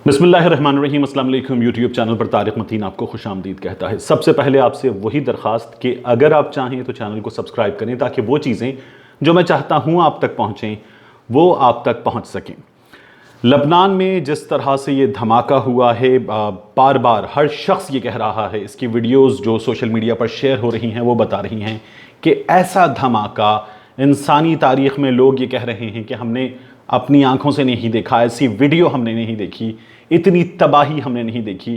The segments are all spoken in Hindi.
बिस्मिल्लाहिर्रहमानिर्रहीम। अस्सलाम वालेकुम। यूट्यूब चैनल पर तारिक मतीन आपको खुशामदीद कहता है। सबसे पहले आपसे वही दरख्वास्त कि अगर आप चाहें तो चैनल को सब्सक्राइब करें ताकि वो चीज़ें जो मैं चाहता हूँ आप तक पहुँचें वो आप तक पहुँच सकें। लबनान में जिस तरह से ये धमाका हुआ है, बार बार हर शख्स ये कह रहा है, इसकी वीडियोस जो सोशल मीडिया पर शेयर हो रही हैं वो बता रही हैं कि ऐसा धमाका इंसानी तारीख़ में लोग ये कह रहे हैं कि हमने अपनी आंखों से नहीं देखा, ऐसी वीडियो हमने नहीं देखी, इतनी तबाही हमने नहीं देखी,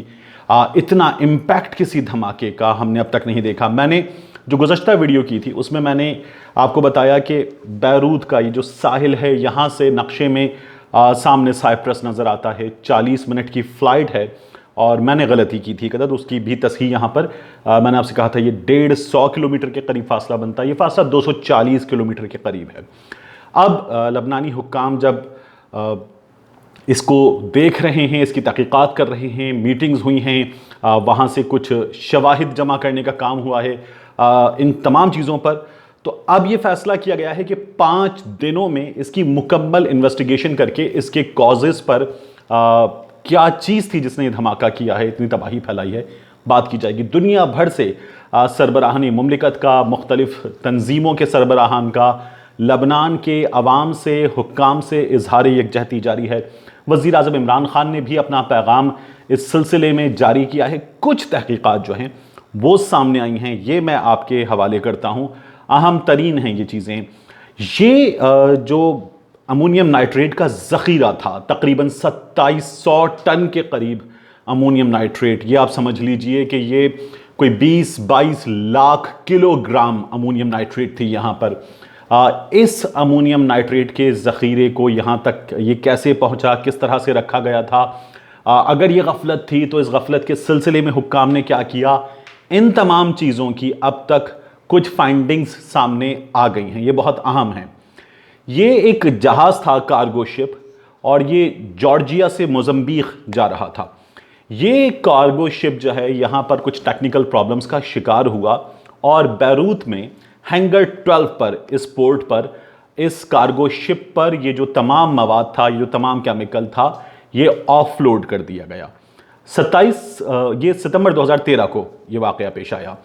इतना इम्पैक्ट किसी धमाके का हमने अब तक नहीं देखा। मैंने जो गुज़श्ता वीडियो की थी उसमें मैंने आपको बताया कि बैरूत का ये जो साहिल है, यहाँ से नक्शे में सामने साइप्रस नज़र आता है, 40 मिनट की फ़्लाइट है और मैंने गलती की थी कदर उसकी भी तस्हीह यहाँ पर मैंने आपसे कहा था ये 150 किलोमीटर के करीब फासला बनता है, ये फासला 240 किलोमीटर के करीब है। अब लबनानी हुक्काम जब इसको देख रहे हैं, इसकी तहक़ीक़ात कर रहे हैं, मीटिंग्स हुई हैं, वहाँ से कुछ शवाहिद जमा करने का काम हुआ है इन तमाम चीज़ों पर, तो अब ये फ़ैसला किया गया है कि 5 दिनों में इसकी मुकम्मल इन्वेस्टिगेशन करके इसके कॉजेज़ पर क्या चीज़ थी जिसने धमाका किया है, इतनी तबाही फैलाई है, बात की जाएगी। दुनिया भर से सरबराहानी मुमलिकत का, मुख्तलिफ़ तंजीमों के सरबराहान का लबनान के अवाम से, हुक्काम से इजहार यकजहती जारी है। वज़ीर आज़म इमरान ख़ान ने भी अपना पैगाम इस सिलसिले में जारी किया है। कुछ तहक़ीक़ात जो हैं वो सामने आई हैं, ये मैं आपके हवाले करता हूँ। अहम तरीन हैं ये चीज़ें। ये जो अमोनियम नाइट्रेट का ज़ख़ीरा था, तकरीबन 2700 टन के करीब अमोनियम नाइट्रेट, ये आप समझ लीजिए कि ये कोई 20-22 लाख किलोग्राम अमोनियम नाइट्रेट थी यहाँ पर। इस अमोनियम नाइट्रेट के ज़ख़ीरे को यहाँ तक ये कैसे पहुँचा, किस तरह से रखा गया था, अगर ये गफलत थी तो इस गफलत के सिलसिले में हुक्काम ने क्या किया, इन तमाम चीज़ों की अब तक कुछ फाइंडिंग्स सामने आ गई हैं। ये बहुत अहम है। ये एक जहाज़ था, कार्गो शिप, और ये जॉर्जिया से मोज़म्बिक जा रहा था। ये कार्गो शिप जो है यहाँ पर कुछ टेक्निकल प्रॉब्लम्स का शिकार हुआ और बैरूत में हैंगर 12 पर, इस पोर्ट पर, इस कार्गो शिप पर ये जो तमाम मवाद था, ये जो तमाम केमिकल था, ये ऑफलोड कर दिया गया। 27 ये सितंबर 2013 को ये वाक़या पेश आया।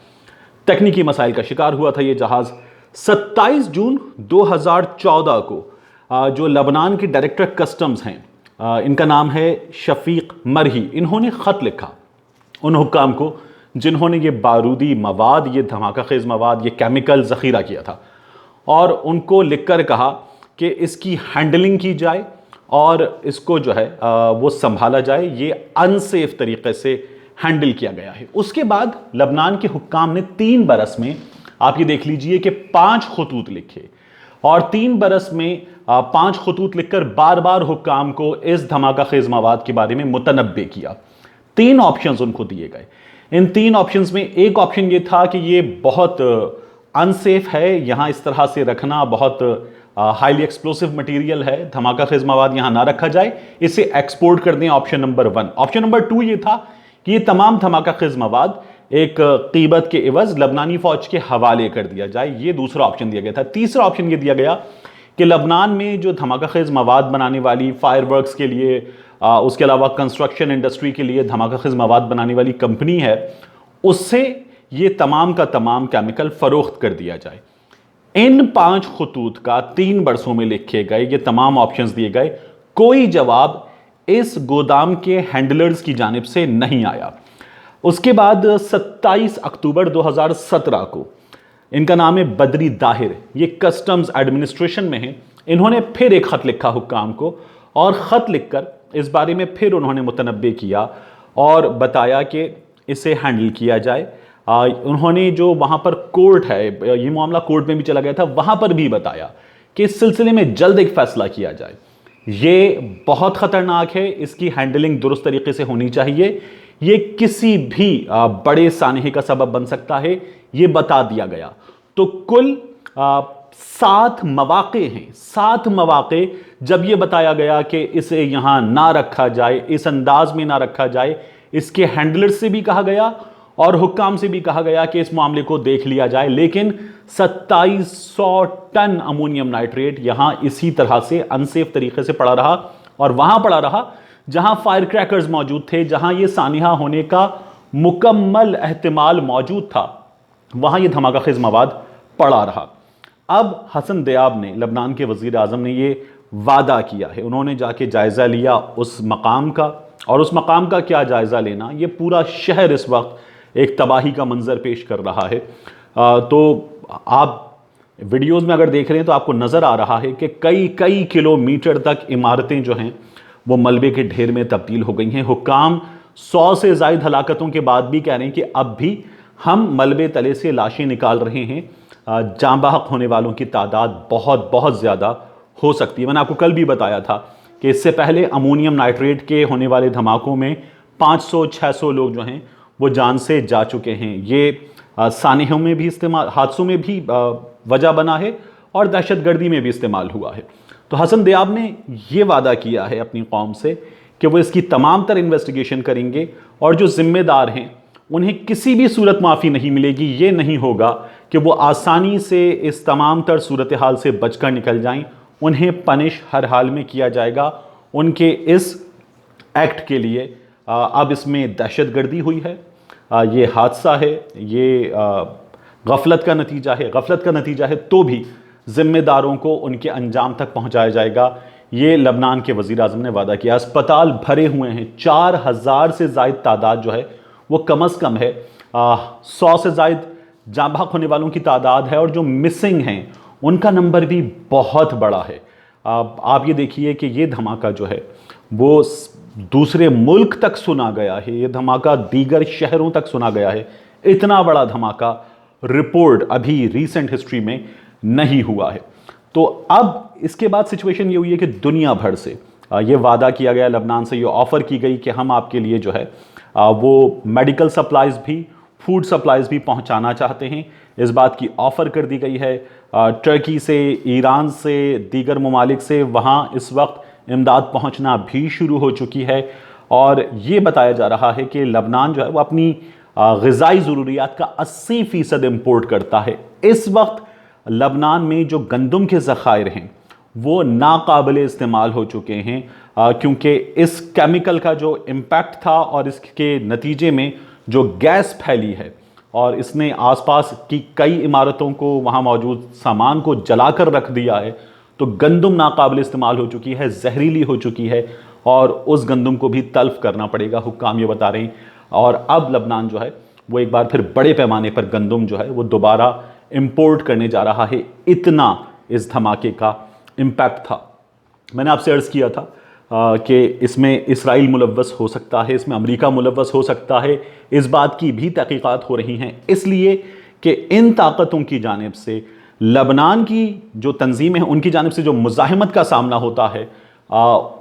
तकनीकी मसाइल का शिकार हुआ था ये जहाज़। 27 जून 2014 को जो लबनान के डायरेक्टर कस्टम्स हैं, इनका नाम है शफीक मरही, इन्होंने ख़त लिखा उन हुक्काम को जिन्होंने ये बारूदी मवाद, ये धमाका खेज़ मवाद, ये केमिकल ज़ख़ीरा किया था, और उनको लिखकर कहा कि इसकी हैंडलिंग की जाए और इसको जो है वो संभाला जाए, ये अनसेफ तरीक़े से हैंडल किया गया है। उसके बाद लबनान के हुक्काम ने 3 बरस में, आप ये देख लीजिए कि 5 खतूत लिखे, और 3 बरस में 5 खतूत लिखकर बार बार हुक्काम को इस धमाका खेज़ मवाद के बारे में मुतनब्बे किया। 3 ऑप्शंस उनको दिए गए। इन 3 ऑप्शंस में एक ऑप्शन ये था कि ये बहुत अनसेफ है, यहाँ इस तरह से रखना बहुत हाईली एक्सप्लोसिव मटेरियल है, धमाका खेज़ मवाद यहाँ ना रखा जाए, इसे एक्सपोर्ट कर दें, ऑप्शन नंबर 1। ऑप्शन नंबर 2 ये था कि ये तमाम धमाका खेज़ मवाद एक कीमत के एवज लबनानी फ़ौज के हवाले कर दिया जाए, ये दूसरा ऑप्शन दिया गया था। तीसरा ऑप्शन ये दिया गया कि लबनान में जो धमाका खेज़ मवाद बनाने वाली, फायरवर्क्स के लिए, उसके अलावा कंस्ट्रक्शन इंडस्ट्री के लिए धमाका खेज़ मवाद बनाने वाली कंपनी है, उससे ये तमाम का तमाम केमिकल फ़रोख्त कर दिया जाए। इन 5 खतूत का 3 बरसों में लिखे गए ये तमाम ऑप्शंस दिए गए, कोई जवाब इस गोदाम के हैंडलर्स की जानिब से नहीं आया। उसके बाद 27 अक्टूबर 2017 को, इनका नाम है बदरी दाहिर, ये कस्टम्स एडमिनिस्ट्रेशन में है, इन्होंने फिर एक ख़त लिखा हुक्काम को, और ख़त लिखकर इस बारे में फिर उन्होंने मुतनब्बे किया और बताया कि इसे हैंडल किया जाए। उन्होंने जो वहाँ पर कोर्ट है, ये मामला कोर्ट में भी चला गया था, वहाँ पर भी बताया कि इस सिलसिले में जल्द एक फ़ैसला किया जाए। ये बहुत ख़तरनाक है, इसकी हैंडलिंग दुरुस्त तरीके से होनी चाहिए, ये किसी भी बड़े सानहे का सबब बन सकता है, ये बता दिया गया। तो कुल 7 मौक़े हैं, 7 मौक़े जब ये बताया गया कि इसे यहाँ ना रखा जाए, इस अंदाज में ना रखा जाए, इसके हैंडलर से भी कहा गया और हुक्काम से भी कहा गया कि इस मामले को देख लिया जाए, लेकिन 2700 टन अमोनियम नाइट्रेट यहाँ इसी तरह से अनसेफ तरीके से पड़ा रहा, और वहाँ पड़ा रहा जहां फायर क्रैकर्स मौजूद थे, जहां ये सानिहा होने का मुकम्मल एहतिमाल मौजूद था, वहां ये धमाका खेज मवाद पड़ा रहा। अब हसन दियाब ने, लबनान के वजीर आजम ने ये वादा किया है, उन्होंने जाके जायज़ा लिया उस मकाम का, और उस मकाम का क्या जायज़ा लेना, ये पूरा शहर इस वक्त एक तबाही का मंजर पेश कर रहा है। तो आप वीडियोज़ में अगर देख रहे हैं तो आपको नज़र आ रहा है कि कई कई किलोमीटर तक इमारतें जो हैं वो मलबे के ढेर में तब्दील हो गई हैं। हुक्काम 100 से ज़ायद हलाकतों के बाद भी कह रहे हैं कि अब भी हम मलबे तले से लाशें निकाल रहे हैं, जाँ बहक होने वालों की तादाद बहुत बहुत ज़्यादा हो सकती है। मैंने आपको कल भी बताया था कि इससे पहले अमोनियम नाइट्रेट के होने वाले धमाकों में 500-600 लोग जो हैं वो जान से जा चुके हैं। ये सानिहों में भी इस्तेमाल, हादसों में भी वजह बना है और दहशतगर्दी में भी इस्तेमाल हुआ है। तो हसन दियाब ने ये वादा किया है अपनी कौम से कि वो इसकी तमाम तर इन्वेस्टिगेशन करेंगे और जो जिम्मेदार हैं उन्हें किसी भी सूरत माफ़ी नहीं मिलेगी। ये नहीं होगा कि वो आसानी से इस तमाम तर सूरत हाल से बचकर निकल जाएं, उन्हें पनिश हर हाल में किया जाएगा। उनके इस एक्ट के लिए अब इसमें दहशतगर्दी हुई है, ये हादसा है, ये गफलत का नतीजा है, गफलत का नतीजा है, तो भी जिम्मेदारों को उनके अंजाम तक पहुंचाया जाएगा। ये लबनान के वज़ीर आज़म ने वादा किया। अस्पताल भरे हुए हैं, 4000 से ज़ायद तादाद जो है वो कम अज़ कम है, 100 से ज़ायद जाँ बहक होने वालों की तादाद है, और जो मिसिंग हैं उनका नंबर भी बहुत बड़ा है। आप ये देखिए कि ये धमाका जो है वो दूसरे मुल्क तक सुना गया है, ये धमाका दीगर शहरों तक सुना गया है। इतना बड़ा धमाका रिपोर्ट अभी रीसेंट हिस्ट्री में नहीं हुआ है। तो अब इसके बाद सिचुएशन ये हुई है कि दुनिया भर से ये वादा किया गया, लबनान से ये ऑफ़र की गई कि हम आपके लिए जो है वो मेडिकल सप्लाइज़ भी, फूड सप्लाइज़ भी पहुंचाना चाहते हैं। इस बात की ऑफ़र कर दी गई है टर्की से, ईरान से, दीगर ममालिक से, वहाँ इस वक्त इमदाद पहुँचना भी शुरू हो चुकी है। और ये बताया जा रहा है कि लबनान जो है वो अपनी ग़िज़ाई ज़रूरियात का 80% इम्पोर्ट करता है। इस वक्त लबनान में जो गंदम के ज़ख़ायर हैं वो नाकाबिले इस्तेमाल हो चुके हैं, क्योंकि इस केमिकल का जो इम्पैक्ट था और इसके नतीजे में जो गैस फैली है और इसने आसपास की कई इमारतों को, वहाँ मौजूद सामान को जलाकर रख दिया है, तो गंदम नाकाबिल इस्तेमाल हो चुकी है, जहरीली हो चुकी है, और उस गंदम को भी तल्फ करना पड़ेगा, हुक्काम ये बता रहे हैं। और अब लबनान जो है वो एक बार फिर बड़े पैमाने पर गंदम जो है वो दोबारा इंपोर्ट करने जा रहा है। इतना इस धमाके का इम्पैक्ट था। मैंने आपसे अर्ज़ किया था कि इसमें इसराइल मुलव्वस हो सकता है, इसमें अमेरिका मुलव्वस हो सकता है। इस बात की भी तहकीकात हो रही हैं, इसलिए कि इन ताकतों की जानिब से लबनान की जो तंजीमें हैं उनकी जानिब से जो मुज़ाहिमत का सामना होता है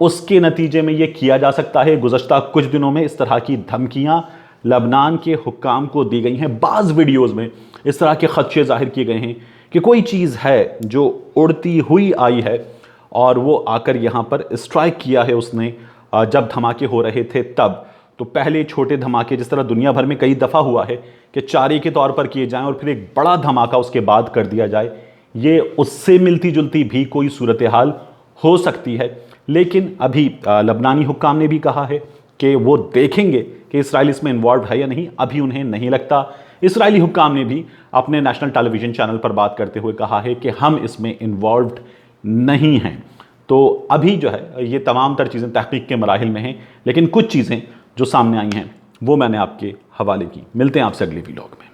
उसके नतीजे में ये किया जा सकता है। गुज़श्ता कुछ दिनों में इस तरह की धमकियाँ लबनान के हुक्काम को दी गई हैं। बाज़ वीडियोज़ में इस तरह के ख़दशे ज़ाहिर किए गए हैं कि कोई चीज़ है जो उड़ती हुई आई है और वो आकर यहाँ पर स्ट्राइक किया है उसने जब धमाके हो रहे थे तब। तो पहले छोटे धमाके जिस तरह दुनिया भर में कई दफ़ा हुआ है कि चारे के तौर पर किए जाएं और फिर एक बड़ा धमाका उसके बाद कर दिया जाए, ये उससे मिलती जुलती भी कोई सूरत हाल हो सकती है। लेकिन अभी लबनानी हुक्काम ने भी कहा है कि वो देखेंगे कि इसराइल इसमें इन्वॉल्व है या नहीं। अभी उन्हें नहीं लगता। इसराइली हुक्काम ने भी अपने नेशनल टेलीविज़न चैनल पर बात करते हुए कहा है कि हम इसमें इन्वॉल्व्ड नहीं हैं। तो अभी जो है ये तमाम तर चीज़ें तहकीक के मराहिल में हैं, लेकिन कुछ चीज़ें जो सामने आई हैं वो मैंने आपके हवाले की। मिलते हैं आपसे अगले वीडियो में।